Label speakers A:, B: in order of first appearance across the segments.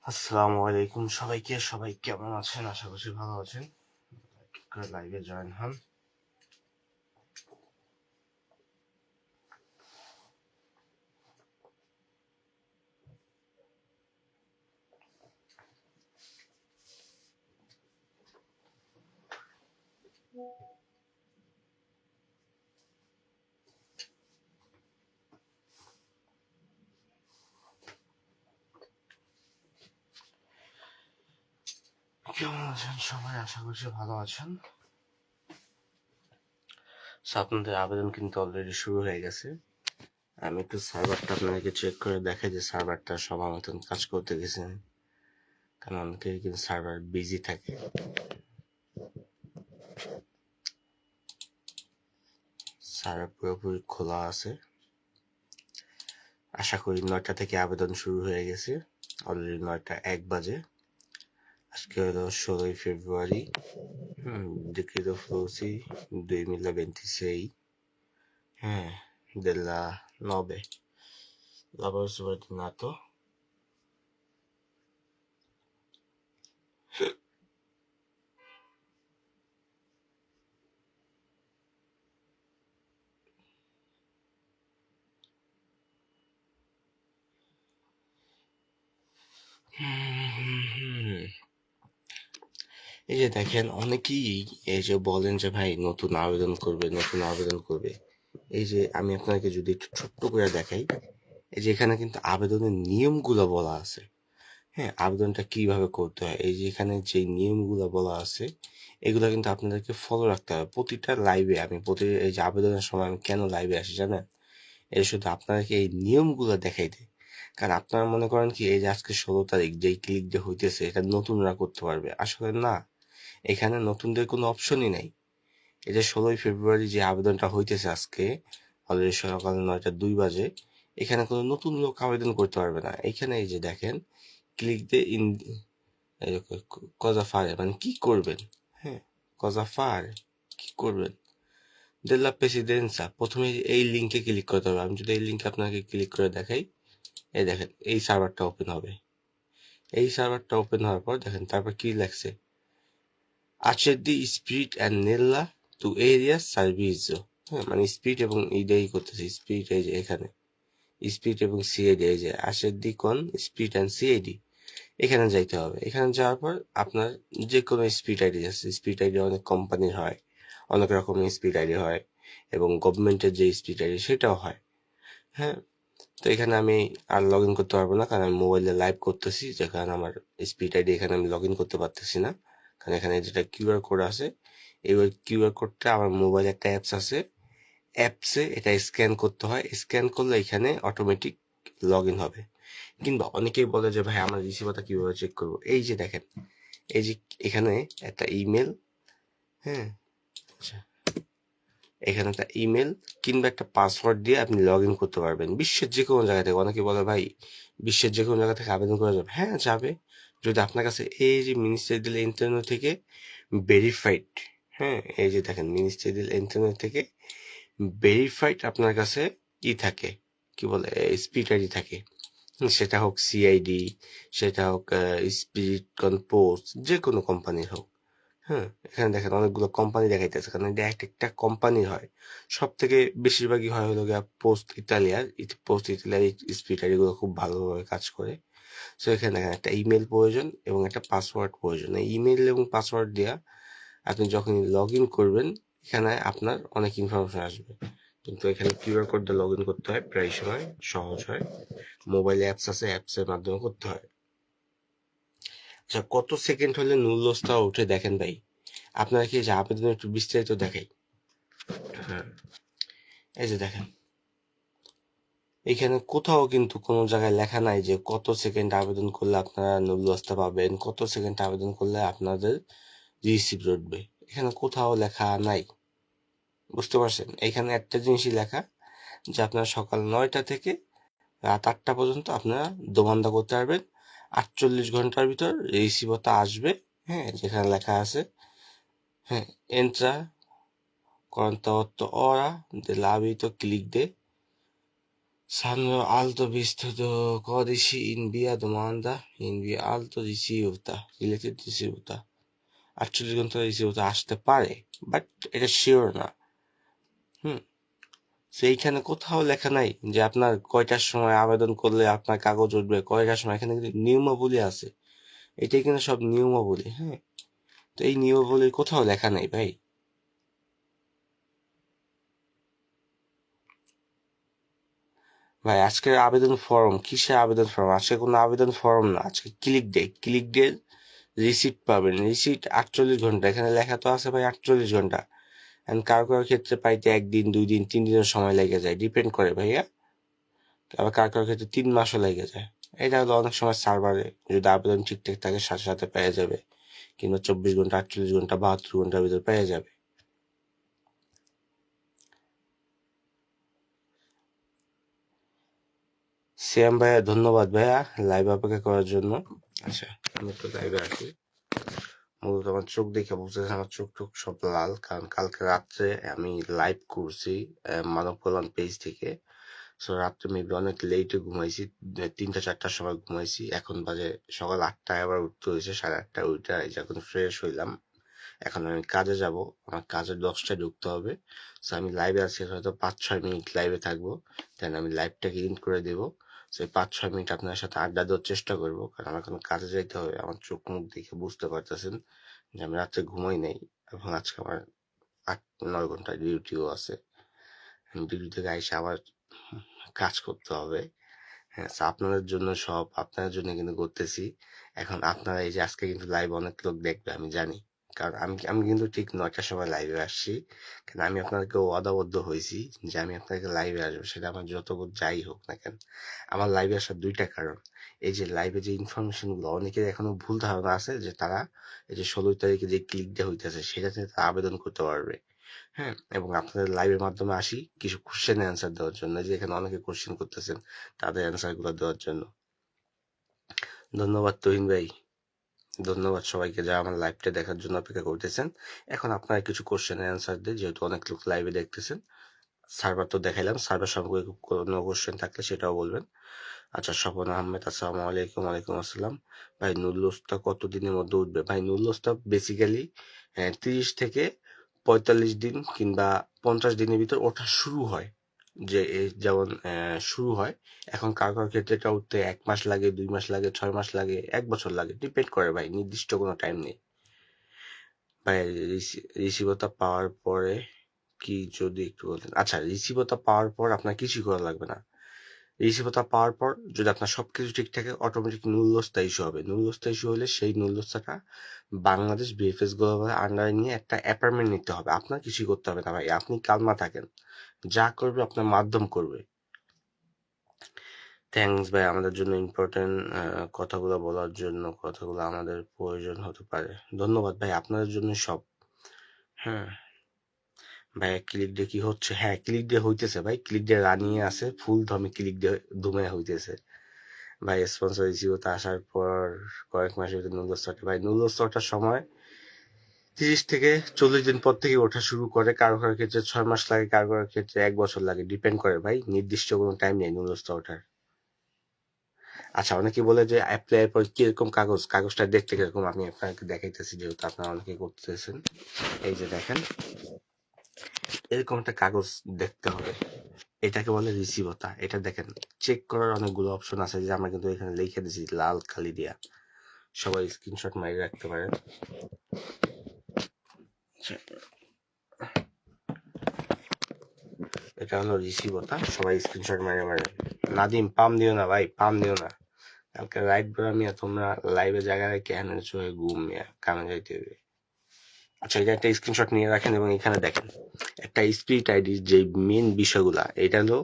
A: আসসালামু আলাইকুম সবাইকে। সবাই কেমন আছেন? আশা করছি ভালো আছেন। লাইভে জয়েন হন। কেমন আছেন সবাই? আশা করছি ভালো আছেন। আপনাদের আবেদন কিন্তু অলরেডি শুরু হয়ে গেছে। আমি একটু সার্ভারটা আপনাদেরকে চেক করে দেখাই যে সার্ভারটা সবার মতন কাজ করতে গেছে, কারণ অনেকে কিন্তু সার্ভার বিজি থাকে। সার্ভার পুরোপুরি খোলা আছে। আশা করি 9টা থেকে আবেদন শুরু হয়ে গেছে। অলরেডি 9টা 1 বাজে। আজকে হলো 16 ফেব্রুয়ারি decreto flussi 2026 della 9 lavoro subordinato. এই যে দেখেন, অনেকেই এই যে বলেন যে ভাই নতুন আবেদন করবে। এই যে আমি আপনাকে যদি একটু ছোট্ট করে দেখাই, এই যে এখানে কিন্তু আবেদনের নিয়মগুলো বলা আছে। আবেদনটা কিভাবে করতে হয়, এই যে এখানে যে নিয়মগুলো বলা আছে, এগুলো কিন্তু আপনাদেরকে ফলো রাখতে হবে প্রতিটা লাইভে। এই যে আবেদনের সময় আমি কেন লাইভে আসি জানেন? এটা শুধু আপনাদেরকে এই নিয়মগুলো দেখাইতে। কারণ আপনারা মনে করেন কি, এই যে আজকে 16 তারিখ, যেই ক্লিক ডে হইতেছে, এটা নতুনরা করতে পারবে। আসলে না, এখানে নতুনদের কোনো অপশনই নাই। এই যে 16 ফেব্রুয়ারি যে আবেদনটা হইতেছে আজকে, অলরেডি সকাল 9টা 2 বাজে, এখানে কোনো নতুন লোক আবেদন করতে পারবে না। এখানে এই যে দেখেন, ক্লিক দে ইন কজা ফারে, মানে কি করবেন। হ্যাঁ, কজা ফার, কি করবেন। দেলা প্রেসিডেন্সা, প্রথমে এই লিঙ্কে ক্লিক করতে হবে। আমি যদি এই লিঙ্কে আপনাকে ক্লিক করে দেখাই, এই দেখেন এই সার্ভারটা ওপেন হবে। এই সার্ভারটা ওপেন হওয়ার পর দেখেন তারপর কি লেখছে, আচেদি স্পিড অ্যান্ড নেল্লা টু এরিয়া সার্ভিস। হ্যাঁ, মানে স্পিড এবং এইটাই করতেছে। স্পিড এই যে এখানে স্পিড এবং সিআইডি, এই যে আচেদি কন স্পিড অ্যান্ড সিআইডি, এখানে যাইতে হবে। এখানে যাওয়ার পর আপনার যে কোনো স্পিড আইডি আছে, স্পিড আইডি অনেক কোম্পানির হয়, অনেক রকমের স্পিড আইডি হয়, এবং গভর্নমেন্টের যে স্পিড আইডি সেটাও হয়। হ্যাঁ, তো এখানে আমি আর লগ ইন করতে পারবো না, কারণ আমি মোবাইলে লাইভ করতেছি, যে কারণে আমার স্পিড আইডি এখানে আমি লগ ইন করতে পারতেছি না। কারণ এখানে যেটা কিউআর কোড আছে, এই কিউআর কোডটা আমার মোবাইলে একটা অ্যাপস আছে, অ্যাপসে এটা স্ক্যান করতে হয়। স্ক্যান করলে এখানে অটোমেটিক লগ ইন হবে। কিংবা অনেকেই বলে যে ভাই আমার রিসিভারটা কিভাবে চেক করবো। এই যে দেখেন, এই যে এখানে একটা ইমেল, হ্যাঁ, আচ্ছা, এখানে একটা ইমেল কিংবা একটা পাসওয়ার্ড দিয়ে আপনি লগ ইন করতে পারবেন বিশ্বের যে কোনো জায়গা থেকে। অনেকে বলে ভাই বিশ্বের যে কোনো জায়গা থেকে আবেদন করা যাবে। হ্যাঁ, যাবে, যদি আপনার কাছে এই যে মিনিস্ট্রিয়াল ইন্টারনেট থেকে ভেরিফাইড, হ্যাঁ, এই যে দেখেন মিনিস্ট্রিয়াল ইন্টারনেট থেকে ভেরিফাইড আপনার কাছে থাকে, কি বলে, স্পিড আইডি থাকে। সেটা হোক সিআইডি, সেটা হোক স্পিড কনপোস্ট, যে কোনো কোম্পানির হোক। হ্যাঁ, এখানে দেখেন অনেকগুলো কোম্পানি দেখাইতেছে, কারণ এটা এক একটা কোম্পানি হয়। সব থেকে বেশিরভাগই হয় হলো গিয়া পোস্ট ইতালিয়ার স্পিড এগুলো খুব ভালোভাবে কাজ করে। সো এখানে দেখেন একটা ইমেল প্রয়োজন এবং একটা পাসওয়ার্ড প্রয়োজন। এই ইমেল এবং পাসওয়ার্ড দিয়া আপনি যখন লগ ইন করবেন, এখানে আপনার অনেক ইনফরমেশন আসবে। কিন্তু এখানে কিউআর কোড দিয়ে লগ ইন করতে হয়, প্রায় সময় সহজ হয়। মোবাইল অ্যাপস আছে, অ্যাপসের মাধ্যমে করতে হয়। আচ্ছা, কত সেকেন্ড হলে নুল্লসটা উঠে দেখেন ভাই? আপনারা কি যে আবেদন একটু বিস্তারিত দেখাই? হ্যাঁ, এই যে দেখেন, এখানে কোথাও কিন্তু কোনো জায়গায় লেখা নাই যে কত সেকেন্ড আবেদন করলে আপনারা নুল্লসটা পাবেন, কত সেকেন্ড আবেদন করলে আপনাদের রিসিপ্ট উঠবে। এখানে কোথাও লেখা নাই, বুঝতে পারছেন? এখানে একটা জিনিসই লেখা, যে আপনারা সকাল 9টা থেকে রাত 8টা পর্যন্ত আপনারা দোমান্দা করতে পারবেন। 48 ঘন্টার ভিতর রিসিভটা আসবে। হ্যাঁ, যেখানে লেখা আছে, হ্যাঁ, এন্ট্রা 48 ora dell'abito click de Sanno alto visto codici in via domanda, in via alto ricevuta, related ricevuta। 48 ঘন্টা রিসিভটা আসতে পারে, বাট এটা শিওর না। হুম, সেইখানে কোথাও লেখা নাই যে আপনার কয়টার সময় আবেদন করলে আপনার কাগজ উঠবে, কয়টার সময়। এখানে কিন্তু নিয়মাবলী আছে, এটাই কিন্তু সব নিয়মাবলী। হ্যাঁ, তো এই নিয়মাবলী কোথাও লেখা নাই ভাই। ভাই আজকের আবেদন ফর্ম কিসের আবেদন ফর্ম? আজকে কোনো আবেদন ফর্ম না, আজকে ক্লিক ডে রিসিপ্ট পাবেন। রিসিপ্ট 48 ঘন্টা, এখানে লেখা তো আছে ভাই 48 ঘন্টা। এন্ড কারো কারো ক্ষেত্রে পাইতে 1 দিন 2 দিন 3 দিনের সময় লেগে যায়, ডিপেন্ড করে ভাইয়া। আবার কারো কারো ক্ষেত্রে 3 মাসও লেগে যায়। এটা হলো অনেক সময় সার্ভারে যদি আবেদন ঠিকঠাক থাকে সাথে সাথে পেয়ে যাবে, কিংবা 24 ঘন্টা 48 ঘন্টা 72 ঘন্টার ভিতর পেয়ে যাবে। শ্যাম ভাইয়া ধন্যবাদ ভাইয়া লাইভ অপেক্ষা করার জন্য। আচ্ছা, আমি একটু লাইভে আসি। মূলত আমার চোখ দেখে বুঝতেছে আমার চোখ টোক সব লাল, কারণ কালকে রাত্রে আমি লাইভ করছি মানব কল্যাণ পেজ থেকে। সো রাত্রে মেবি অনেক লেটে ঘুমাইছি, 3টা 4টার সময় ঘুমাইছি। এখন বাজে সকাল 8টায়, আবার উঠতে হয়েছে 8:30টায়। উঠে এই যে এখন ফ্রেশ হইলাম, এখন আমি কাজে যাব। আমার কাজে 10টায় ঢুকতে হবে। সো আমি লাইভে আছি, হয়তো 5-6 মিনিট লাইভে থাকবো, দেন আমি লাইভটাকে এন্ড করে দেবো। সেই 5-6 মিনিট আপনার সাথে আড্ডা দেওয়ার চেষ্টা করবো, কারণ আমার এখন কাজে যাইতে হবে। আমার চোখ মুখ দেখে বুঝতে পারতেছেন যে আমি রাত্রে ঘুমাই নাই, এবং আজকে আমার 8-9 ঘন্টা ডিউটিও আছে। ডিউটি থেকে আইসা আবার কাজ করতে হবে। হ্যাঁ, so আপনাদের জন্য সব আপনাদের জন্য কিন্তু করতেছি। এখন আপনারা এই যে আজকে কিন্তু লাইভ অনেক লোক দেখবে আমি জানি, কারণ আমি আমি কিন্তু ঠিক 9টার সময় লাইভে আসছি। কারণ আমি আপনাদেরকে ওয়াদাবদ্ধ হয়েছি যে আমি আপনাদেরকে লাইভে আসবো, সেটা আমার যত যাই হোক না কেন। আমার লাইভে আসার 2টা কারণ। এই যে লাইভে যে ইনফরমেশন গুলো, অনেকের এখনো ভুল ধারণা আছে যে তারা এই যে 16 তারিখে যে ক্লিক ডে হইতেছে সেটাতে তারা আবেদন করতে পারবে। হ্যাঁ, এবং আপনাদের লাইভের মাধ্যমে আসি কিছু কোশ্চেন অ্যান্সার দেওয়ার জন্য, যে এখানে অনেকে কোশ্চেন করতেছেন, তাদের অ্যান্সার গুলো দেওয়ার জন্য। ধন্যবাদ তুহিন ভাই, ধন্যবাদ সবাইকে যারা আমার লাইভটা দেখার জন্য অপেক্ষা করতেছেন। এখন আপনারা কিছু কোশ্চেন অ্যান্সার দিয়ে, যেহেতু অনেক লোক লাইভে দেখতেছেন। সার্ভার তো দেখাইলাম, সার্ভার সম্পর্কে কোনো কোশ্চেন থাকলে সেটাও বলবেন। আচ্ছা, স্বপন আহমেদ আসসালামু আলাইকুম। ওয়ালাইকুম আসসালাম। ভাই নুরুলস্তা কত দিনের মধ্যে উঠবে? ভাই নুরুলস্তা বেসিক্যালি 30 থেকে 45 দিন কিংবা 50 দিনের ভিতর ওঠা শুরু হয়। যে যেমন শুরু হয়। এখন কারো কারো ক্ষেত্রে এটা উঠতে 1 মাস লাগে, 2 মাস লাগে, 6 মাস লাগে, 1 বছর লাগে, ডিপেন্ড করে ভাই, নির্দিষ্ট কোনো টাইম নেই ভাই। রিসিভতা পাওয়ার পরে কি যদি একটু বলতেন। আচ্ছা, রিসিভতা পাওয়ার পর আপনার কিছুই করা লাগবে না। রিসিভতা পাওয়ার পর যদি আপনার সবকিছু ঠিক থাকে, অটোমেটিক নুরুলস্তা ইস্যু হবে। নুরুলস্তা ইস্যু হলে সেই নুরুলস্তাটা বাংলাদেশ বিএফএস গ্লোবাল আন্ডারে নিয়ে একটা অ্যাপার্টমেন্ট নিতে হবে। আপনার কিছুই করতে হবে না ভাই, আপনি কালমা থাকেন, যা করবে আপনার মাধ্যম করবে। থ্যাঙ্কস ভাই আমাদের জন্য ইম্পর্টেন্ট কথাগুলো বলার জন্য, কথাগুলো আমাদের প্রয়োজন হতে পারে। ধন্যবাদ ভাই, আপনাদের জন্য সব। হ্যাঁ ভাই, ক্লিক ডে কি হচ্ছে? হ্যাঁ, ক্লিক ডে হইতেছে ভাই, ক্লিক ডে রানিয়ে আছে, ফুল দমে ক্লিক ডে ধুমে হইতেছে ভাই। স্পন্সর রিসিভতে আসার পর কয়েক মাসের ভিতরে নুরুলস্তাটা, ভাই নুরুলস্তাটার সময় 30 থেকে 40 দিন পর থেকে ওঠা শুরু করে। কারো কারো ক্ষেত্রে 6 মাস লাগে, কারো কারো ক্ষেত্রে 1 বছর লাগে, ডিপেন্ড করে ভাই, নির্দিষ্ট কোনো টাইম নেই নুরুলস্তা ওঠার। আচ্ছা, অনেকে বলে যে অ্যাপ্লাই পর কিরকম কাগজটা দেখতে কিরকম, আমি আপনাকে দেখাইতেছি, যেহেতু আপনারা অনেকে করতেছেন। এই যে দেখেন, এরকম একটা কাগজ দেখতে হবে, এটাকে বলে রিসিভতা। এটা দেখেন, চেক করার অনেকগুলো অপশন আছে, যে আমরা কিন্তু এখানে লিখে দিছি লাল কালি দিয়া। সবাই স্ক্রিনশট মারি রাখতে পারেন। এটা হলো রিসিভতা, সবাই স্ক্রিনশট মারে মারে। নাদিম পাম দিও না ভাই, পাম দিও না। কালকে রাইট বেড়া মিয়া, তোমরা লাইভে জায়গায় কেন হয়ে ঘুম মিয়া, কামে যাইতে হবে। আচ্ছা, এটা একটা স্ক্রিনশট নিয়ে রাখেন, এবং এখানে দেখেন একটা স্পিরিট আইডি যে মেন বিষয়গুলা, এটা হলো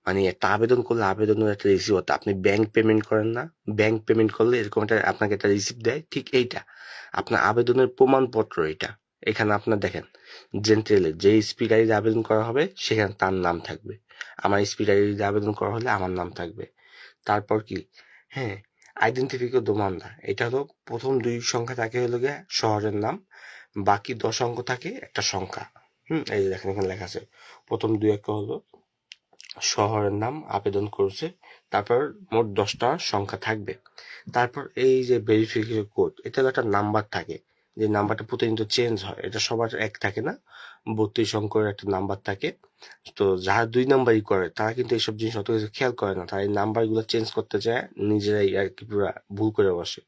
A: মানে একটা আবেদন করলে আবেদনের একটা রিসিভ হতো। আপনি ব্যাংক পেমেন্ট করেন না, ব্যাংক পেমেন্ট করলে এরকম একটা আপনাকে একটা রিসিপ্ট দেয়, ঠিক এইটা আপনার আবেদনের প্রমাণপত্র। এটা এখানে আপনার দেখেন, জেন্ট্রেলে যে স্পিড আইডিতে আবেদন করা হবে সেখানে তার নাম থাকবে, আমার স্পিড আইডিতে আবেদন করা হলে আমার নাম থাকবে। তারপর কি, হ্যাঁ, আইডেন্টিফিকেশন দোমানদা, এটা হলো প্রথম 2 সংখ্যা থাকে হলো গিয়ে শহরের নাম, বাকি 10 অঙ্ক থাকে একটা সংখ্যা। এই যে দেখেন এখানে লেখা আছে, প্রথম 2 অঙ্ক হলো শহরের নাম আবেদন করছে, তারপর মোট 10টা সংখ্যা থাকবে। তারপর এই যে ভেরিফিকেশন কোড, এটা একটা নাম্বার থাকে, যে নাম্বারটা প্রতিনিয়ত চেঞ্জ হয়, এটা সবার এক থাকে না, 32 অঙ্কের একটা নাম্বার থাকে। তো যারা 2 নাম্বারই করে তারা কিন্তু এইসব জিনিস অত কিছু খেয়াল করে না, তারা এই নাম্বারগুলো চেঞ্জ করতে যায়, নিজেরাই আর কি পুরো ভুল করে বসে।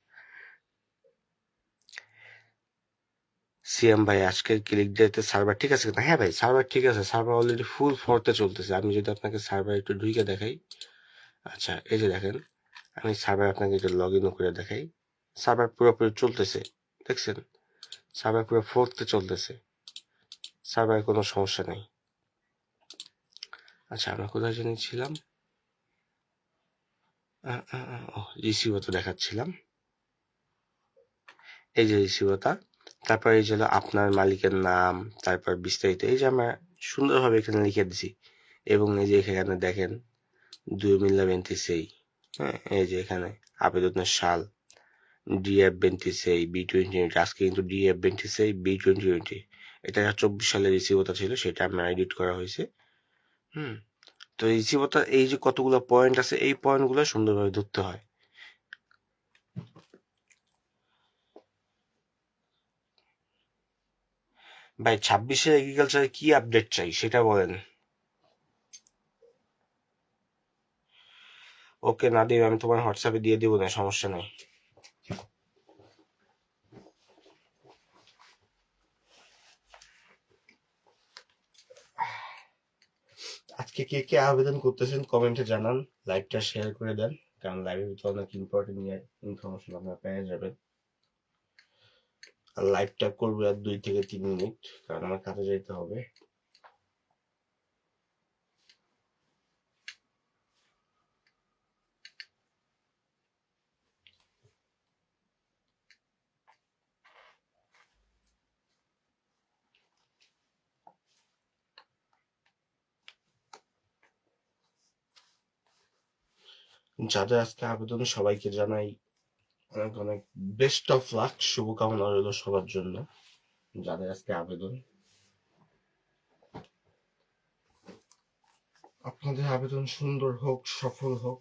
A: সিএম ভাই, আজকের ক্লিক ডেতে সার্ভার ঠিক আছে কিনা? হ্যাঁ ভাই, সার্ভার ঠিক আছে, সার্ভার অলরেডি ফুল ফোর্থে চলতেছে। আমি যদি আপনাকে সার্ভার একটু ঢুকে দেখাই, আচ্ছা এই যে দেখেন, আমি সার্ভার আপনাকে একটু লগ ইন করে দেখাই, সার্ভার পুরোপুরি চলতেছে, দেখছেন? সার্ভার পুরো ফোর্থে চলতেছে, সার্ভারের কোনো সমস্যা নেই। আচ্ছা আমরা কোথায় জানি ছিলাম, রিসিভটা দেখাচ্ছিলাম, এই যে রিসিভটা। তারপর এই যে হলো আপনার মালিকের নাম, তারপর বিস্তারিত এই যে আমরা সুন্দরভাবে এখানে লিখে দিছি। এবং এই যে এখানে দেখেন 2026, হ্যাঁ এই যে এখানে আবেদনের সাল DF26 B2020, আজকে কিন্তু DF26 B2020, এটা 24 সালের রিসিভটা ছিল, সেটা আমার এডিট করা হয়েছে। হুম, তো রিসিভটা এই যে কতগুলো পয়েন্ট আছে, এই পয়েন্টগুলো সুন্দরভাবে ধরতে হয়। ভাই 26-এর এগ্রিকালচারে কি আপডেট চাই সেটা বলেন। ওকে নাদিম, আমি তোমার হোয়াটসঅ্যাপে দিয়ে দিব, না সমস্যা নেই। আজকে কে কে আবেদন করতেছেন কমেন্টে জানান, লাইভটা শেয়ার করে দেন, কারণ লাইভের ভিতরে অনেক ইম্পর্টেন্ট ইনফরমেশন আপনারা পেয়ে যাবেন। আর লাইভটা করবো আর 2 থেকে 3 মিনিট, কারণ আমার কাজে যেতে হবে। যাদের আজকে আবেদন, সবাইকে জানাই অনেক অনেক বেস্ট অফ লাক, শুভকামনা রইল সবার জন্য যাদের আজকে আবেদন। আপনাদের আবেদন সুন্দর হোক, সফল হোক,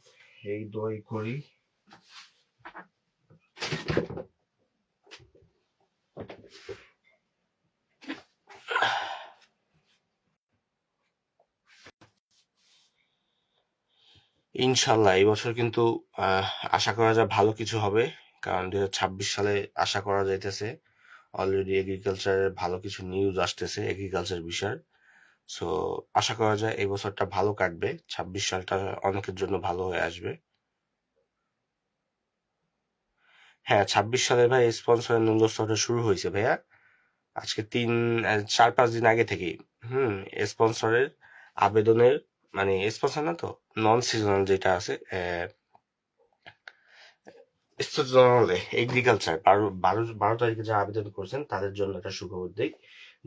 A: এই দোয়াই করি। ইনশাল্লাহ এই বছর কিন্তু আশা করা যায় ভালো কিছু হবে, কারণ 2026 সালে আশা করা যাইতেছে অলরেডি এগ্রিকালচারের ভালো কিছু নিউজ আসতেছে এগ্রিকালচার বিষয়। সো আশা করা যায় এই বছরটা ভালো কাটবে, 26 সালটা অনেকের জন্য ভালো হয়ে আসবে। হ্যাঁ 26 সালে ভাই স্পন্সরের ন্যূনতমটা শুরু হয়েছে ভাইয়া, আজকে 4-5 দিন আগে থেকেই। স্পন্সরের আবেদনের, মানে স্পন্সর না তো, নন সিজনাল যেটা আছে, জেনারেলে এগ্রিকালচার 12 তারিখে যারা আবেদন করেছেন তাদের জন্য একটা সুখবর দিই,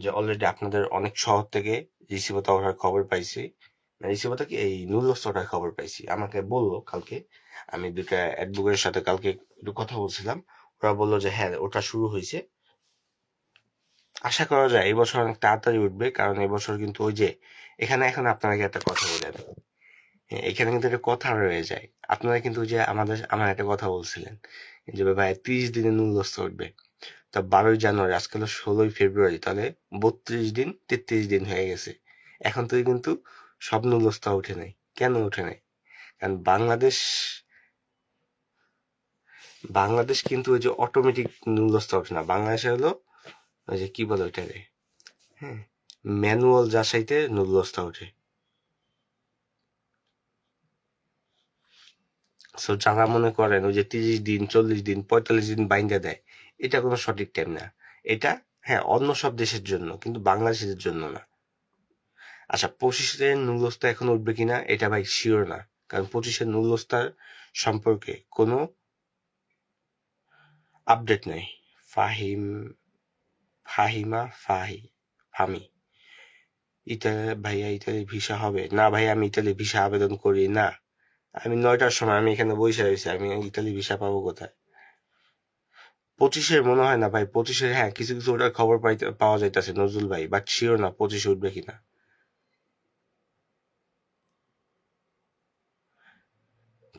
A: যে অলরেডি আপনাদের অনেক শহর থেকে রিসিভতা ওঠার খবর পাইছি। রিসিভতা কি, এই নুলস্থ ওঠার খবর পাইছি, আমাকে বললো কালকে। আমি দুটা অ্যাডভোকেটের সাথে কালকে একটু কথা বলছিলাম, ওরা বললো যে হ্যাঁ ওটা শুরু হয়েছে। আশা করা যায় এই বছর অনেক তাড়াতাড়ি উঠবে, কারণ এই বছর কিন্তু ওই যে এখানে এখন আপনাকে একটা কথা বলেন, এখানে কিন্তু একটা কথা রয়ে যায়। আপনারা কিন্তু ওই যে আমার একটা কথা বলছিলেন যে ভাই 30 দিনে নুলস্থ উঠবে, তা 12ই জানুয়ারি, আজকে হলো 16ই ফেব্রুয়ারি, তাহলে 32 দিন 33 দিন হয়ে গেছে, এখন তুই কিন্তু সব নুলস্থা উঠে নাই। কেন উঠে নাই? কারণ বাংলাদেশ কিন্তু ওই যে অটোমেটিক নুলস্থা ওঠে না, বাংলাদেশে হলো ওই যে কি বলে ওইটারে, হ্যাঁ, ম্যানুয়াল যাচাইতে নুলস্থা ওঠে। সো যারা মনে করেন ওই যে 30 দিন 40 দিন 45 দিন বাইন্দা দেয়, এটা কোনো সঠিক টাইম না। এটা হ্যাঁ অন্য সব দেশের জন্য, কিন্তু বাংলাদেশের জন্য না। আচ্ছা 25-এর নুলস্থা এখন উঠবে কিনা এটা ভাই শিওর না, কারণ 25-এর নুলস্থার সম্পর্কে কোনো আপডেট নেই। ফাহিম ফাহিমা ফাহি ফামি, ভাইয়া ইতালি ভিসা হবে না? ভাই আমি ইতালি ভিসা আবেদন করি না, আমি 9টার সময় আমি এখানে বসে রয়েছি, আমি ইতালি ভিসা পাবো কোথায়? 25-এর মনে হয় না ভাই, 25-এর হ্যাঁ কিছু কিছু ওটার খবর পাওয়া যাইতেছে নজরুল ভাই, বাট শিওর না 25-এ উঠবে কিনা।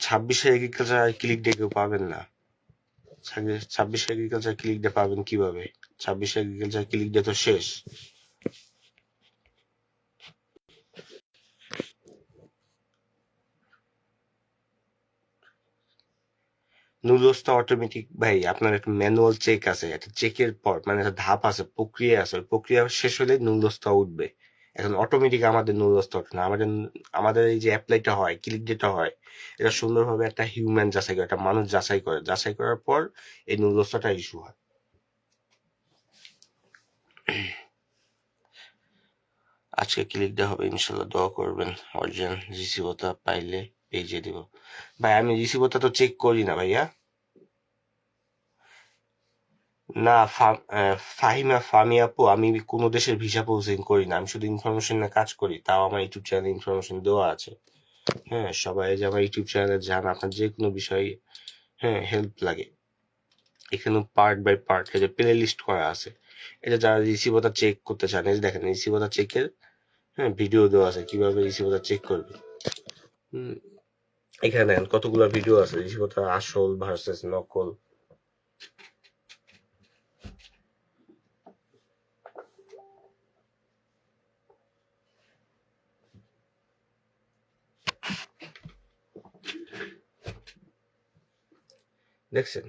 A: 26-এর এগ্রিকালচার ক্লিক দিয়ে কেউ পাবেন না। 26 এগ্রিকালচার ক্লিক দিয়ে পাবেন কিভাবে? 26 এগ্রিকালচার ক্লিক দিয়ে তো শেষ। নুডলসটা অটোমেটিক ভাই, আপনার একটা ম্যানুয়াল চেক আছে, একটা চেকের পর মানে একটা ধাপ আছে, প্রক্রিয়া আছে, ওই প্রক্রিয়া শেষ হলে নুডলসটা উঠবে। এখন অটোমেটিক আমাদের নুডলসটা ওঠে না, আমাদের এই যে অ্যাপ্লাইটা হয়, ক্লিক যেটা হয়, এটা সুন্দরভাবে একটা হিউম্যান যাচাই করে, একটা মানুষ যাচাই করে, যাচাই করার পর এই নুডলসটা ইস্যু হয়। আজকে ক্লিক দেওয়া হবে ইনশাল্লাহ, দোয়া করবেন। অরিজিনাল রিসিভটা পাইলে পেজে দিব। ভাই আমি রিসিভটা তো চেক করি না ভাইয়া। না ফাহিমি আপু, আমি কোনো দেশের ভিসা প্রসেসিং করি না, আমি শুধু ইনফরমেশন নিয়ে কাজ করি, তাও আমার ইউটিউব চ্যানেলে ইনফরমেশন দেওয়া আছে। হ্যাঁ, সবাই যে আমার ইউটিউব চ্যানেলে যান, আপনার যে কোনো বিষয়ে হ্যাঁ হেল্প লাগে, এখানে পার্ট বাই পার্ট এই যে প্লে লিস্ট করা আছে। এটা যারা রিসিভটা চেক করতে চান, এই যে দেখেন রিসিভটা চেকের হ্যাঁ ভিডিও দেওয়া আছে, কিভাবে রিসিভটা চেক করবে। হুম, এখানে দেখেন কতগুলো ভিডিও আছে, রিসিভটা আসল ভার্সেস নকল। দেখছেন,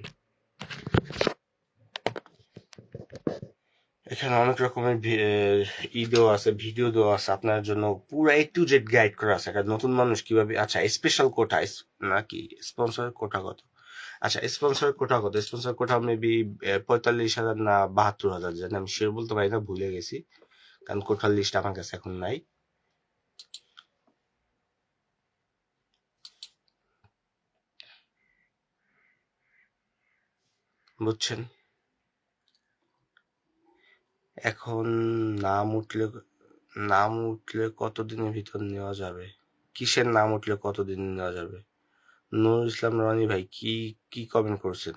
A: এখানে অনেক রকমের দেওয়া আছে, ভিডিও দেওয়া আছে আপনার জন্য, পুরো A to Z গাইড করা আছে। একটা নতুন মানুষ কিভাবে, আচ্ছা স্পেশাল কোটা নাকি স্পন্সর কোটা কত? আচ্ছা স্পন্সর কোটা কত? স্পন্সর কোটা মেবি 45,000 না 72,000, জানি আমি শিওর বলতে পারি না, ভুলে গেছি, কারণ কোটার লিস্ট আমার কাছে এখন নাই। বুঝছেন? এখন নাম উঠলে কতদিনের ভিতর নেওয়া যাবে? কিসের নাম উঠলে কতদিন নেওয়া যাবে? নুরুল ইসলাম রনি ভাই, কি কি কমেন্ট করছেন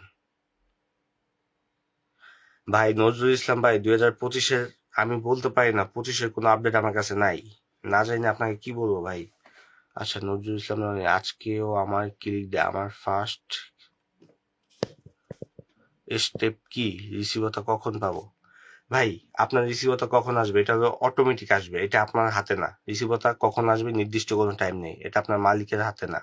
A: ভাই? নজরুল ইসলাম ভাই, 2025-এর আমি বলতে পারি না, 25-এর কোনো আপডেট আমার কাছে নাই, না জানি আপনাকে কি বলবো ভাই। আচ্ছা নজরুল ইসলাম রনি, আজকেও আমার ক্লিক দেয়, আমার ফার্স্ট স্টেপ কি? রিসিভটা কখন পাবো? ভাই আপনার রিসিভটা কখন আসবে এটা তো অটোমেটিক আসবে, এটা আপনার হাতে না। রিসিভটা কখন আসবে নির্দিষ্ট কোনো টাইম নেই, এটা আপনার মালিকের হাতে না।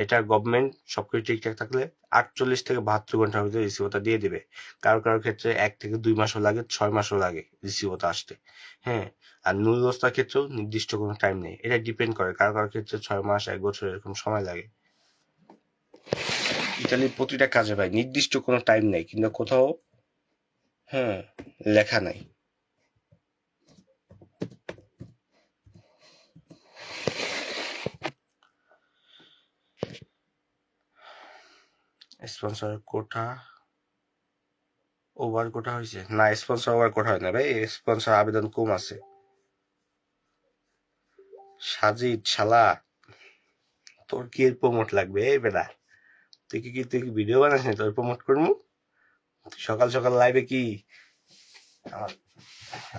A: এটা গভর্নমেন্ট সবকিছু ঠিকঠাক থাকলে 48 থেকে 72 ঘন্টার ভিতরে রিসিভটা দিয়ে দিবে। কারো কারো ক্ষেত্রে 1 থেকে 2 মাসও লাগে, 6 মাসও লাগে রিসিভটা আসতে। হ্যাঁ, আর নুডলসটার ক্ষেত্রেও নির্দিষ্ট কোনো টাইম নেই, এটা ডিপেন্ড করে, কারো কারো ক্ষেত্রে 6 মাস 1 বছর এরকম সময় লাগে। ইতালির প্রতিটা কাজে ভাই নির্দিষ্ট কোনো টাইম নেই, কিন্তু কোথাও হ্যাঁ লেখা নাই। স্পন্সর কোটা ওভার কোটা হয়েছে না? স্পন্সর ওভার কোটা হয় না ভাই, স্পন্সর আবেদন কম আছে। সাজিদ শালা, তোর কি এর প্রমোট লাগবে এই বেটা? তুই কি ভিডিও বানাস না তোর প্রমোট করবো? সকাল সকাল লাইভে কি আমার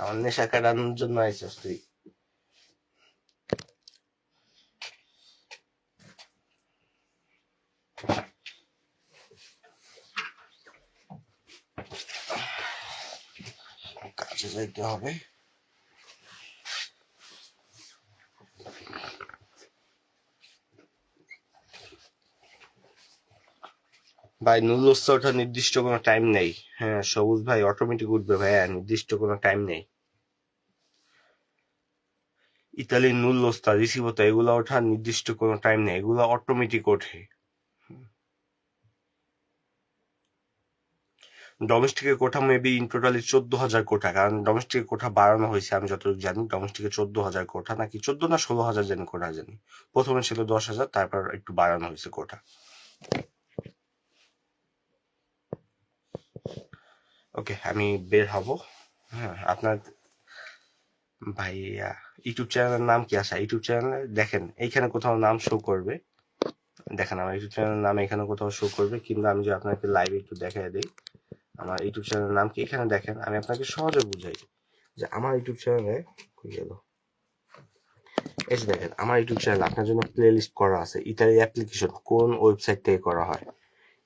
A: আমার নেশা কাটানোর জন্য আইছিস তুই? কাজে যাইতে হবে ভাই। নুডলস ওঠার নির্দিষ্ট কোনো টাইম নেই। হ্যাঁ সবুজ ভাই, অটোমেটিক উঠবে ভাইয়া, নির্দিষ্ট কোনো টাইম নেই। ইতালির নুডলসটা রিসিভতা এগুলো ওঠার নির্দিষ্ট কোনো টাইম নেই, এগুলো অটোমেটিক ওঠে। ডোমেস্টিকের কোঠা মেবি ইন টোটালি 14,000 কোঠা, কারণ ডোমেস্টিকের কোঠা বাড়ানো হয়েছে, আমি যতটুকু জানি ডোমেস্টিকে 14,000 কোঠা, নাকি 14 না 16,000 জানি কোঠা জানি। প্রথমে ছিল 10,000, তারপর একটু বাড়ানো হয়েছে কোঠা। ওকে আমি বের হব। হ্যাঁ আপনার ভাইয়া ইউটিউব চ্যানেলের নাম কি? আছে ইউটিউব চ্যানেলে দেখেন এইখানে কোথাও নাম শো করবে, দেখেন আমার ইউটিউব চ্যানেলের নাম এখানে কোথাও শো করবে, কিন্তু আমি যে আপনাকে লাইভে একটু দেখাই দিই আমার ইউটিউব চ্যানেলের নাম কি। এখানে দেখেন আমি আপনাকে সহজে বুঝাই যে আমার ইউটিউব চ্যানেলে কই গেল, এই যে দেখেন আমার ইউটিউব চ্যানেল আপনার জন্য প্লে লিস্ট করা আছে। ইতালি অ্যাপ্লিকেশন কোন ওয়েবসাইট থেকে করা হয়,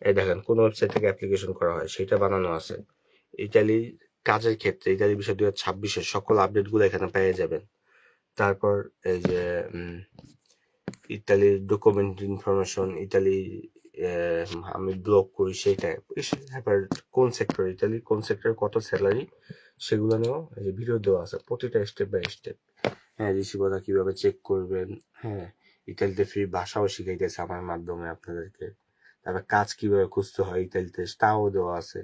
A: এই দেখেন কোন ওয়েবসাইট থেকে অ্যাপ্লিকেশন করা হয় সেটা বানানো আছে। ইতালি কাজের ক্ষেত্রে ইতালি বিষয় 2026-এর সকল আপডেট গুলো এখানে পেয়ে যাবেন। তারপর এই যে ইতালির ডকুমেন্ট ইনফরমেশন, ইতালি আমি ব্লগ করি সেইটা, তারপর কোন সেক্টর ইতালি কোন সেক্টরে কত স্যালারি সেগুলো নিয়েও এই যে ভিডিও দেওয়া আছে প্রতিটা স্টেপ বাই স্টেপ। হ্যাঁ, রিসিভাররা কিভাবে চেক করবেন, হ্যাঁ ইতালিতে ফ্রি ভাষাও শিখাইতেছে আমার মাধ্যমে আপনাদেরকে। তারপর কাজ কিভাবে খুঁজতে হয় ইতালিতে তাও দেওয়া আছে।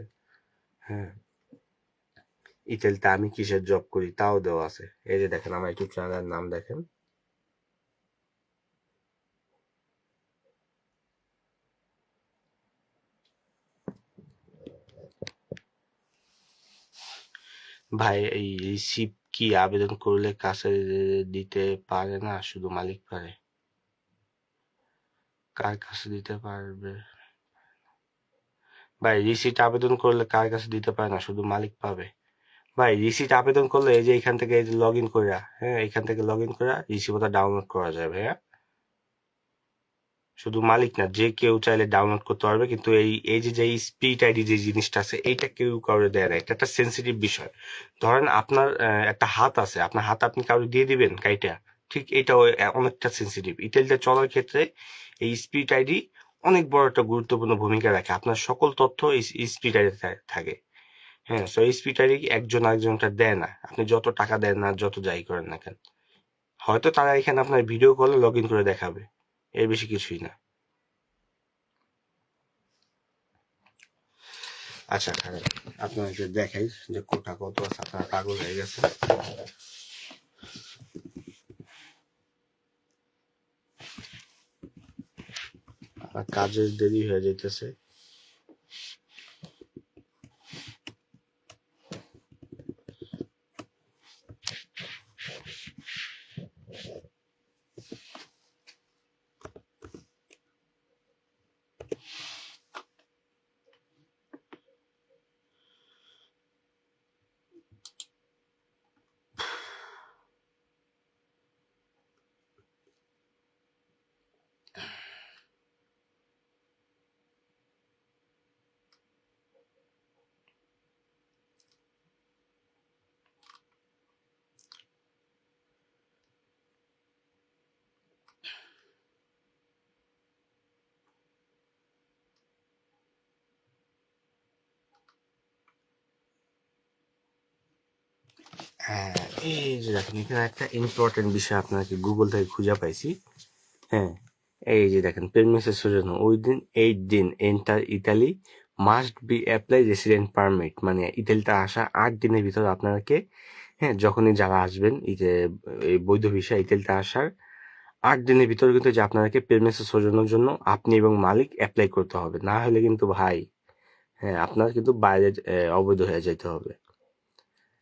A: হ্যাঁ, ইতালিতে আমি কিসের জব করি তাও দেওয়া আছে। এই যে দেখেন আমার ইউটিউব চ্যানেলের নাম দেখেন। ভাই এই রিসিভ কি আবেদন করলে কাছে দিতে পারে না, শুধু মালিক পারে? কার কাছে দিতে পারবে? ভাই রিসিট আবেদন করলে কার কাছে দিতে পারে না, শুধু মালিক পাবে? ভাই রিসিট আবেদন করলে এই যে এখান থেকে এই যে লগ ইন করা, হ্যাঁ এখান থেকে লগ ইন করা রিসিপ্টটা ডাউনলোড করা যায় ভাইয়া। শুধু মালিক না, যে কেউ চাইলে ডাউনলোড করতে পারবে, কিন্তু এই এই যে যে স্পিড আইডি যে জিনিসটা আছে এইটা কেউ কাউরে দেয় না, এটা একটা সেন্সিটিভ বিষয়। ধরেন আপনার একটা হাত আছে, আপনার হাত আপনি কাউরে দিয়ে দিবেন কাইটা, ঠিক এটাও অনেকটা সেন্সিটিভ। ইটালিতে চলার ক্ষেত্রে এই স্পিড আইডি অনেক বড় একটা গুরুত্বপূর্ণ ভূমিকা রাখে, আপনার সকল তথ্য এই স্পিড আইডি থাকে। হ্যাঁ, সো এই স্পিড আইডি একজন আরেকজনটা দেয় না, আপনি যত টাকা দেন না যত যাই করেন না কেন। হয়তো তারা এখানে আপনার ভিডিও কলে লগ ইন করে দেখাবে, এর বেশি কিছুই না। আচ্ছা খারাপ, আপনাকে দেখাই যে কোটা কত আছে, আপনার পাগল হয়ে গেছে। আমার কাজের দেরি হয়ে যাইতেছে। হ্যাঁ, এই যে দেখেন এখানে একটা ইম্পর্টেন্ট বিষয় আপনাকে গুগল থেকে খুঁজে পাইছি। হ্যাঁ, এই যে দেখেন পেরমিসের জন্য উইদিন 8 দিন enter Italy must be apply resident permit, মানে ইতালিতে আসা 8 দিনের ভিতর আপনাকে, হ্যাঁ যখনই যারা আসবেন এই বৈধ ভিসা ইতালিতে আসার 8 দিনের ভিতরে কিন্তু যে আপনাকে পেরমিসে সোজানোর জন্য আপনি এবং মালিক অ্যাপ্লাই করতে হবে, না হলে কিন্তু ভাই, হ্যাঁ আপনার কিন্তু বাইরে অবৈধ হয়ে যেতে হবে।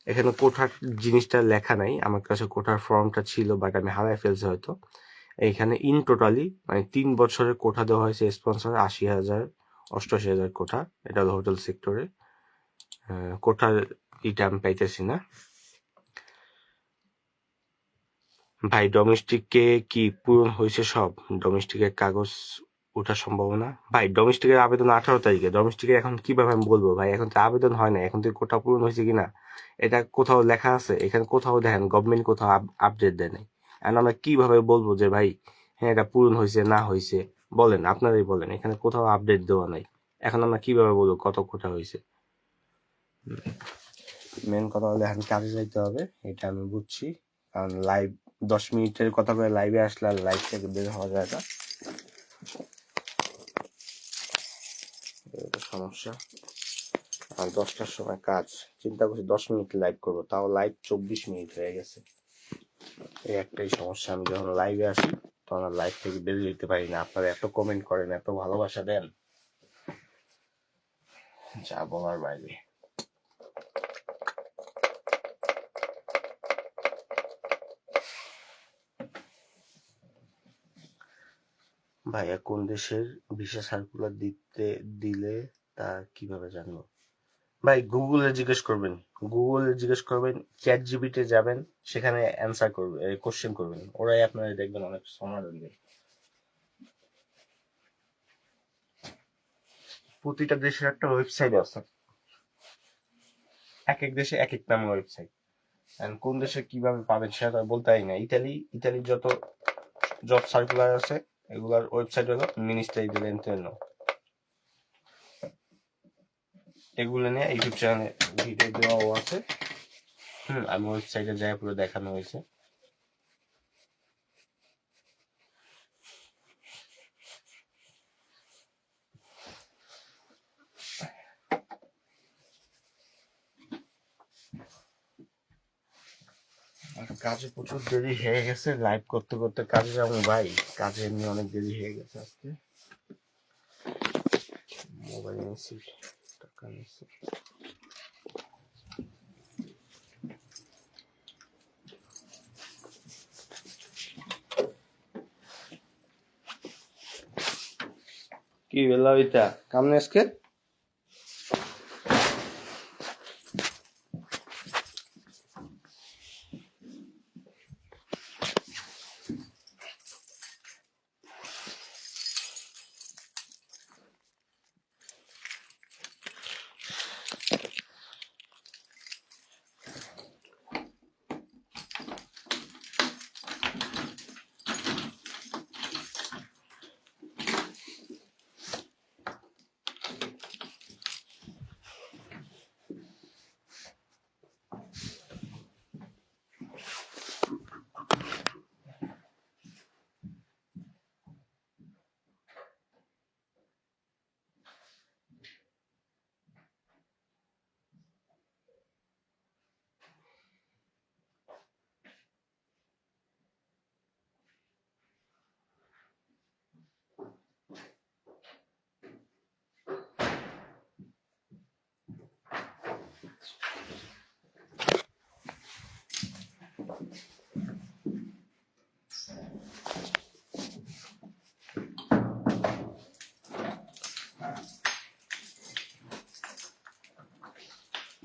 A: এখানে কোঠার জিনিসটা লেখা নাই, আমার কাছে কোঠার ফর্মটা ছিল বাট আমি হারাই ফেলছি হয়তো। এইখানে ইন টোটালি মানে 3 বছরের কোঠা দেওয়া হয়েছে স্পন্সর 80,000 88,000 কোঠা, এটা হলো হোটেল সেক্টরে। কোঠার ইটা আমি পাইতেছি না। ভাই ডোমেস্টিকে কি পূরণ হয়েছে সব? ডোমেস্টিকের কাগজ ওঠার সম্ভাবনা? ভাই ডোমেস্টিকের আবেদন 18 তারিখে, ডোমেস্টিকের এখন কিভাবে আমি বলবো ভাই, এখন তো আবেদন হয় না, এখন তো কোটা পূরণ হয়েছে কিনা এটা কোথাও লেখা আছে? এখানে কোথাও দেখেন গভর্নমেন্ট কোথাও আপডেট দেয় নাই। এখন আমরা কিভাবে বলবো যে ভাই হ্যাঁ এটা পূরণ হয়েছে না হয়েছে? বলেন, আপনারাই বলেন, এখানে কোথাও আপডেট দেওয়া নাই, এখন আমরা কিভাবে বলবো কত কোটা হয়েছে? মেন কথা হলো এখন কাজে যাইতে হবে, এটা আমি বুঝছি, কারণ লাইভ 10 মিনিটের কথা বলে লাইভে আসলে আর লাইভ থেকে বের হওয়া যায় না, এটা সমস্যা। আর 10টার সময় কাজ, চিন্তা করছি 10 মিনিট লাইভ করবো, তাও লাইভ 24 মিনিট হয়ে গেছে। এই একটাই সমস্যা, আমি যখন লাইভে আসি তখন আর লাইভ থেকে বেরিয়ে যেতে পারি না। আপনারা এত কমেন্ট করেন, এত ভালোবাসা দেন, যা বলার বাইরে। ভাইয়া কোন দেশের ভিসা সার্কুলার দিলে তা কিভাবে জানবো? ভাই গুগলে জিজ্ঞেস করবেন, চ্যাট জিপিটি যাবেন, সেখানে অ্যান্সার করবে, কোশ্চেন করবেন, ওরাই আপনারা দেখবেন অনেক সমাধান দেবে। প্রতিটা দেশের একটা ওয়েবসাইট আছে, এক এক দেশে এক এক নামের ওয়েবসাইট, কোন দেশে কিভাবে পাবেন সেটা বলতেই না। ইতালির যত জব সার্কুলার আছে এগুলার ওয়েবসাইট হলো মিনিস্ট্রি dell'Interno। এগুলো নিয়ে ইউটিউব চ্যানেলে ভিডিও দেওয়াও আছে। আমি ওয়েবসাইটে যাই, পুরো দেখানো হয়েছে। কাজে প্রচুর দেরি হয়ে গেছে, লাইভ করতে করতে কাজে যাবো ভাই, কাজে এমনি অনেক দেরি হয়ে গেছে আজকে। মোবাইল নিয়েছি, টাকা নিয়েছি। কি বেলা ওইটা কামনে আজকে?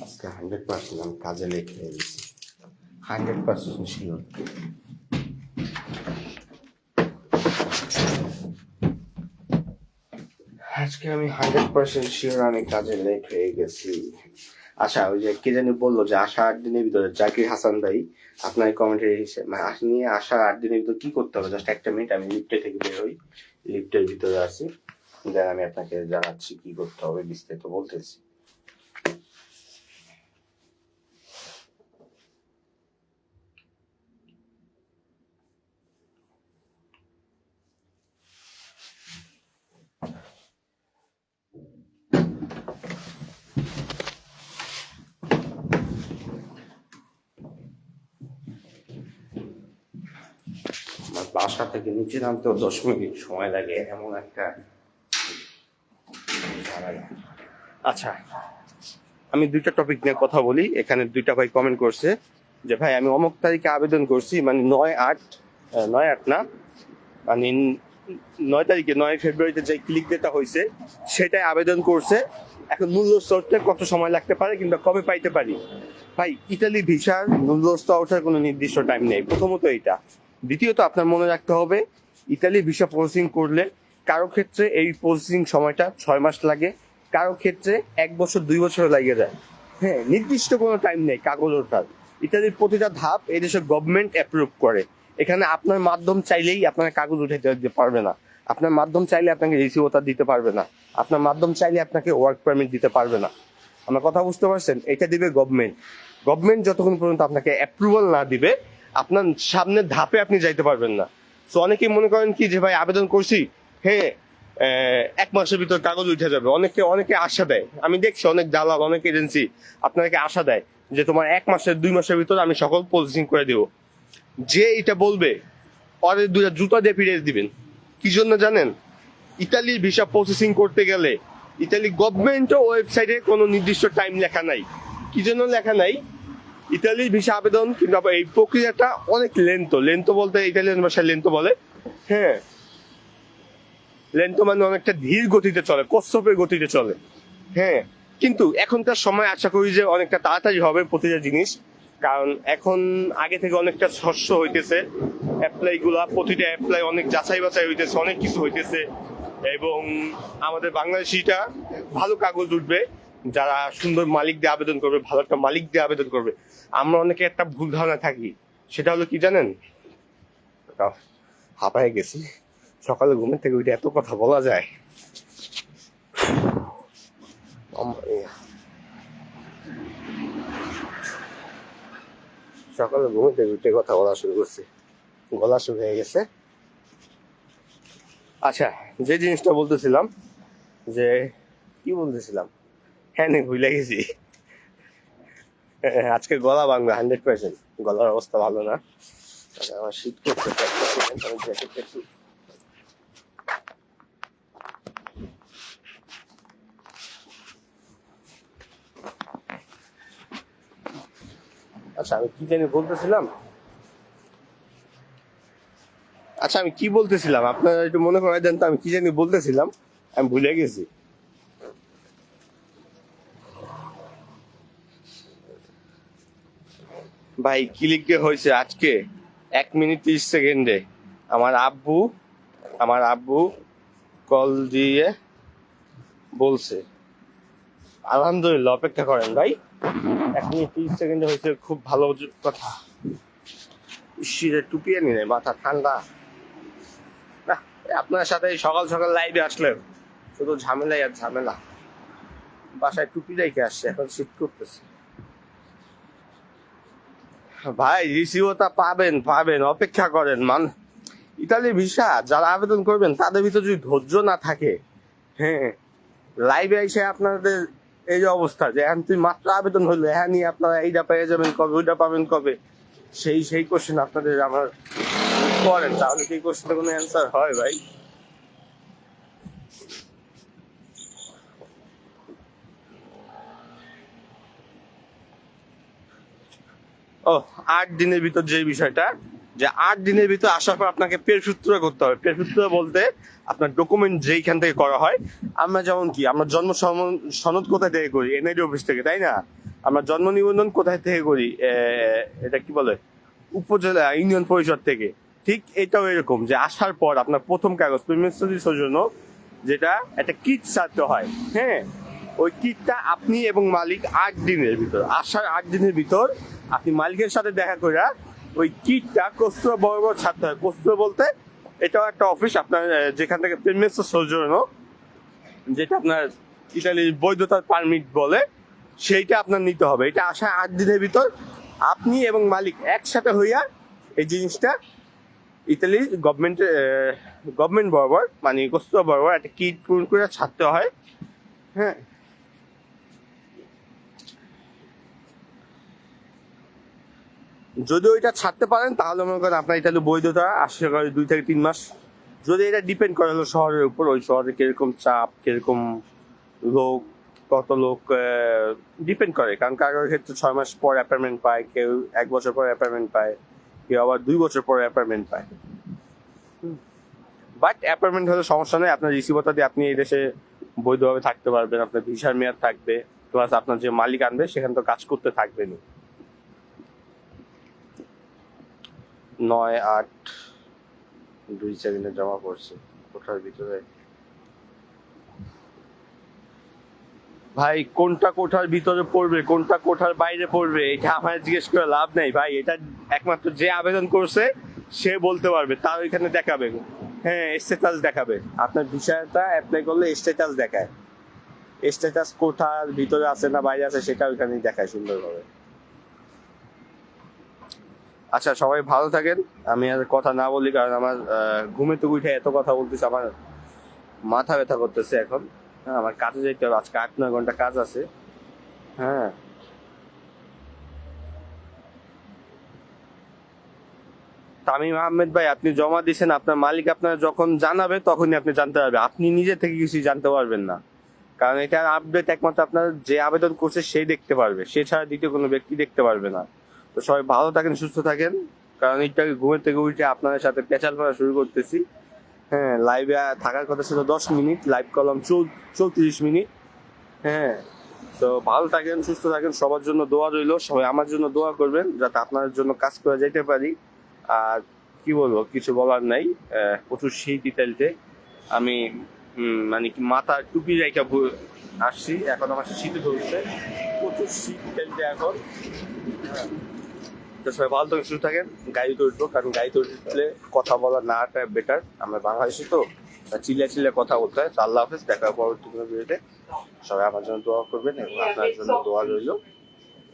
A: আজকে 100% আমি কাজে লেট হয়ে গেছি, 100% শিওর। আজকে আমি 100% শিওর আমি কাজে লেট হয়ে গেছি। আচ্ছা, ওই যে কে জানি বললো যে আসা 8 দিনের ভিতরে, জাকির হাসান ভাই আপনার কমেন্টে নিয়ে আসা 8 দিনের ভিতরে কি করতে হবে? জাস্ট একটা মিনিট, আমি লিফটে থেকে বের হই, লিফটের ভিতরে আছি, দেন আমি আপনাকে জানাচ্ছি কি করতে হবে, বিস্তারিত বলতেছি। আমার বাসা থেকে নিচে নামতেও 10 মিনিট সময় লাগে, এমন একটা ঝামেলা। আচ্ছা, আমি দুইটা টপিক নিয়ে কথা বলি। এখানে দুইটা ভাই কমেন্ট করছে যে ভাই আমি অমুক তারিখে আবেদন করছি, মানে 9/8 না, মানে 9 তারিখে 9 ফেব্রুয়ারিতে যে ক্লিক ডেটা হয়েছে সেটাই আবেদন করছে। এখন মূল্য স্তরটা কত সময় লাগতে পারে কিংবা কবে পাইতে পারি? ভাই, ইতালি ভিসার মূল্য স্তর ওঠার কোনো নির্দিষ্ট টাইম নেই, প্রথমত এটা। দ্বিতীয়ত আপনার মনে রাখতে হবে, ইতালি ভিসা প্রসেসিং করলে কারো ক্ষেত্রে এই প্রসেসিং সময়টা 6 মাস লাগে, কারো ক্ষেত্রে 1 বছর 2 বছর লাগে যায়। হ্যাঁ, নির্দিষ্ট কোনো টাইম নেই কাগজ ওঠার। ইত্যাদির প্রতিটা ধাপ এই দেশের গভর্নমেন্ট অ্যাপ্রুভ করে। এখানে আপনার মাধ্যম চাইলেই আপনার কাগজ উঠে দিতে পারবে না, আপনার মাধ্যম চাইলে আপনাকে রিসিভতা দিতে পারবে না, আপনার মাধ্যম চাইলে আপনাকে ওয়ার্ক পারমিট দিতে পারবে না। আমার কথা বুঝতে পারছেন? এটা দিবে গভর্নমেন্ট। গভর্নমেন্ট যতক্ষণ পর্যন্ত আপনাকে অ্যাপ্রুভাল না দিবে আপনার সামনের ধাপে আপনি যাইতে পারবেন না। তো অনেকেই মনে করেন কি যে ভাই আবেদন করছি, হ্যাঁ 1 মাসের ভিতর কাগজ উঠে যাবে। অনেকে আশা দেয়, আমি দেখছি অনেক দালাল, অনেক এজেন্সি আপনাকে আশা দেয় যে তোমার 1 মাসের 2 মাসের ভিতর আমি সকল প্রসেসিং করে দেবো। যে এটা বলবে পরে 2টা জুতা দিয়ে ফিরিয়ে দিবেন। কি জন্য জানেন? ইতালির ভিসা প্রসেসিং করতে গেলে ইতালি গভর্নমেন্টও ওয়েবসাইটে কোনো নির্দিষ্ট টাইম লেখা নাই। কি জন্য লেখা নাই? ইতালির ভিসা আবেদন কিংবা এই প্রক্রিয়াটা অনেক লেন্থ বলতে ইতালিয়ান ভাষায় লেন্থ বলে। হ্যাঁ, লেন্থ মানে অনেকটা ধীর গতিতে চলে, কচ্ছপের গতিতে চলে। হ্যাঁ,
B: কিন্তু এখনকার সময় আশা করি যে অনেকটা তাড়াতাড়ি হবে প্রতিটা জিনিস, কারণ এখন আগে থেকে অনেকটা স্বচ্ছ হইতেছে অ্যাপ্লাই গুলা, প্রতিটা অ্যাপ্লাই অনেক যাচাই বাছাই হইতেছে, অনেক কিছু হইতেছে, এবং আমাদের বাংলাদেশিটা ভালো কাগজ উঠবে যারা সুন্দর মালিক দিয়ে আবেদন করবে, ভালো একটা মালিক দিয়ে আবেদন করবে। আমরা অনেকে একটা ভুল ধারণা থাকি, সেটা হলো কি জানেন, হাঁপায় গেছি, সকালে ঘুমের থেকে উঠে এত কথা বলা যায়। সকালে ঘুমের থেকে উঠে কথা বলা শুরু করছি, গলা শুরু হয়ে গেছে। আচ্ছা, যে জিনিসটা বলতেছিলাম, যে কি বলতেছিলাম, হ্যাঁ ভুলে গেছি। আজকে গলা ভাঙবে 100%, গলার অবস্থা ভালো না। আমার শীত করতে আমি জ্যাকেট দেখি। আচ্ছা আমি কি জানি বলতেছিলাম, আপনারা একটু মনে করাই দেন তো, আমি কি জানি বলতেছিলাম, আমি ভুলে গেছি। ভাই কি লিখতে হয়েছে আজকে 1 মিনিট 30 সেকেন্ডে আমার আব্বু কল দিয়ে বলছে। আলহামদুলিল্লাহ, অপেক্ষা করেন ভাই, 1 মিনিট 30 সেকেন্ডে হয়েছে, খুব ভালো কথা। শীতের টুপিয়ে নিলে মাথা ঠান্ডা না। আপনার সাথে সকাল সকাল লাইভে আসলে শুধু ঝামেলাই আর ঝামেলা। বাসায় টুপি রেখে আসছে, এখন শীত করতেছে। ভাই রিসিভটা পাবেন, অপেক্ষা করেন। ইতালির ভিসা যারা আবেদন করবেন তাদের ভিতরে যদি ধৈর্য না থাকে, হ্যাঁ, লাইভে এসে আপনাদের এই যে অবস্থা, যে এখন তুই মাত্র আবেদন হইলো, হ্যাঁ নিয়ে আপনারা এইটা পেয়ে যাবেন কবে, ওইটা পাবেন কবে, সেই কোশ্চেন আপনাদের আমার করেন, তাহলে কি কোশ্চেনের কোনো অ্যান্সার হয় ভাই? ও 8 দিনের ভিতর যে বিষয়টা, যে 8 দিনের ভিতর আসার পর আপনাকে পের সূত্র করতে হবে। পের সূত্র বলতে আপনার ডকুমেন্ট যেইখান থেকে করা হয়, আমরা যেমন কি আমরা জন্ম সনদ কোথায় থেকে করি, এনআইডি অফিস থেকে, তাই না? আমরা জন্ম নিবন্ধন কোথায় থেকে করি, এটা কি বলে, উপজেলা ইউনিয়ন পরিষদ থেকে। ঠিক এটাও এরকম, যে আসার পর আপনার প্রথম কাগজ প্রেমের জন্য যেটা একটা কিট ছাড়তে হয়, হ্যাঁ, ওই কিটটা আপনি এবং মালিক 8 দিনের ভিতর, আসার 8 দিনের ভিতর আপনি মালিকের সাথে দেখা করে ওই কিটটা কোস্তুরা বরাবর ছাড়তে হয়। কোস্তুরা বলতে এটাও একটা অফিস আপনার, যেখান থেকে পেমেন্টস সৌজন্য, যেটা আপনার ইতালির বৈধতার পারমিট বলে, সেইটা আপনার নিতে হবে। এটা আসার 8 দিনের ভিতর আপনি এবং মালিক একসাথে হইয়া এই জিনিসটা ইতালির গভর্নমেন্ট বরাবর, মানে কোস্তুরা বরাবর একটা কিট পূরণ করে ছাড়তে হয়, হ্যাঁ। যদি ওইটা ছাড়তে পারেন তাহলে মনে করেন আপনার ইতালি বৈধতা আশা করি 2 থেকে 3 মাস। যদি এটা ডিপেন্ড করে হলো শহরের উপর, ওই শহরে কিরকম চাপ, কিরকম লোক, কত লোক, ডিপেন্ড করে। কারণ কারোর ক্ষেত্রে 6 মাস পর অ্যাপার্টমেন্ট পায়, কেউ 1 বছর পর অ্যাপার্টমেন্ট পায়, কেউ আবার 2 বছর পর অ্যাপার্টমেন্ট পায়। বাট অ্যাপার্টমেন্ট হলে সমস্যা নেই, আপনার রিসিভতা দিয়ে আপনি এই দেশে বৈধভাবে থাকতে পারবেন, আপনার ভিসার মেয়াদ থাকবে, প্লাস আপনার যে মালিক আনবে সেখানে তো কাজ করতে থাকবেনই। 9-8-2 সেকেন্ডে জমা পড়ছে কোঠার ভিতরে। ভাই কোনটা কোঠার ভিতরে পড়বে, কোনটা কোঠার বাইরে পড়বে, এটা আমার জিজ্ঞেস করে লাভ নেই ভাই। এটা একমাত্র যে আবেদন করছে সে বলতে পারবে, তার ওইখানে দেখাবে, হ্যাঁ, স্ট্যাটাস দেখাবে। আপনার ভিসাটা অ্যাপ্লাই করলে স্ট্যাটাস দেখায়, স্ট্যাটাস কোঠার ভিতরে আছে না বাইরে আছে সেটা ওইখানেই দেখায় সুন্দরভাবে। আচ্ছা, সবাই ভালো থাকেন। আমি আর কথা না বলি, কারণ আমার ঘুমে তো উঠে এত কথা বলতেছে, আমার মাথা ব্যথা করতেছে এখন। হ্যাঁ, আমার কাজে যেতে হবে, আজকে 8-9 ঘন্টা কাজ আছে। হ্যাঁ, তামিম আহমেদ ভাই, আপনি জমা দিয়েছেন, আপনার মালিক আপনার যখন জানাবে তখনই আপনি জানতে পারবেন, আপনি নিজে থেকে কিছুই জানতে পারবেন না। কারণ এটার আপডেট একমাত্র আপনার যে আবেদন করছে সেই দেখতে পারবে, সে ছাড়া দ্বিতীয় কোনো ব্যক্তি দেখতে পারবে না। তো সবাই ভালো থাকেন, সুস্থ থাকেন। কারণ এইটাকে ঘুমের থেকে উঠে আপনাদের সাথে পেঁচাল করা শুরু করতেছি। হ্যাঁ, লাইভে থাকার কথা ছিল 10 মিনিট, লাইভ করলাম 34 মিনিট। হ্যাঁ, তো ভালো থাকেন, সুস্থ থাকেন, সবার জন্য দোয়া রইলো, সবাই আমার জন্য দোয়া করবেন যাতে আপনাদের জন্য কাজ করে যেতে পারি। আর কি বলবো, কিছু বলার নাই। প্রচুর শীত ইতালিতে, আমি মানে কি মাথার টুপি রেখে আসছি, এখন আমার শীতে ধরছে, প্রচুর শীত ইতালিতে এখন। তো সবাই ভালো থাকেন, সুস্থ থাকেন। গাড়িতে উঠবো, কারণ গাড়িতে উঠলে কথা বলা নাটা বেটার, আমরা বাংলাদেশি তো চিল্লা চিল্লা কথা বলতে হয়। তো আল্লাহ হাফেজ, দেখা পরবর্তী কোনো ভিডিওতে। সবাই আমার জন্য দোয়া করবেন এবং আপনার জন্য দোয়া রইলো।